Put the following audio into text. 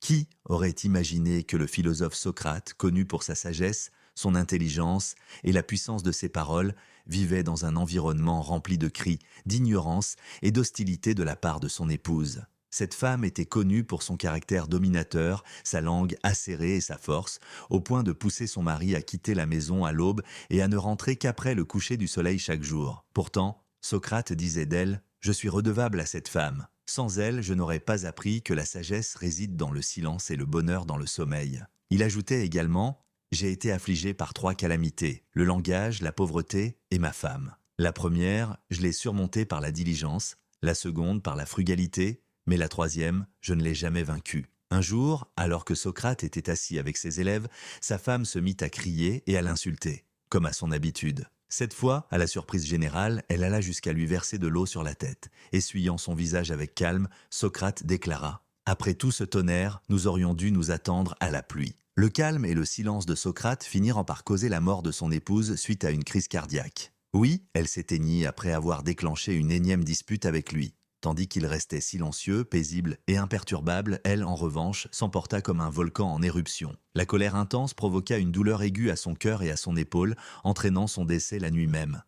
Qui aurait imaginé que le philosophe Socrate, connu pour sa sagesse, son intelligence et la puissance de ses paroles, vivait dans un environnement rempli de cris, d'ignorance et d'hostilité de la part de son épouse? Cette femme était connue pour son caractère dominateur, sa langue acérée et sa force, au point de pousser son mari à quitter la maison à l'aube et à ne rentrer qu'après le coucher du soleil chaque jour. Pourtant, Socrate disait d'elle: « Je suis redevable à cette femme. Sans elle, je n'aurais pas appris que la sagesse réside dans le silence et le bonheur dans le sommeil. » Il ajoutait également: « J'ai été affligé par trois calamités, le langage, la pauvreté et ma femme. La première, je l'ai surmontée par la diligence, la seconde par la frugalité, mais la troisième, je ne l'ai jamais vaincue. » Un jour, alors que Socrate était assis avec ses élèves, sa femme se mit à crier et à l'insulter, comme à son habitude. Cette fois, à la surprise générale, elle alla jusqu'à lui verser de l'eau sur la tête. Essuyant son visage avec calme, Socrate déclara: « Après tout ce tonnerre, nous aurions dû nous attendre à la pluie. » Le calme et le silence de Socrate finirent par causer la mort de son épouse suite à une crise cardiaque. Oui, elle s'éteignit après avoir déclenché une énième dispute avec lui. Tandis qu'il restait silencieux, paisible et imperturbable, elle, en revanche, s'emporta comme un volcan en éruption. La colère intense provoqua une douleur aiguë à son cœur et à son épaule, entraînant son décès la nuit même.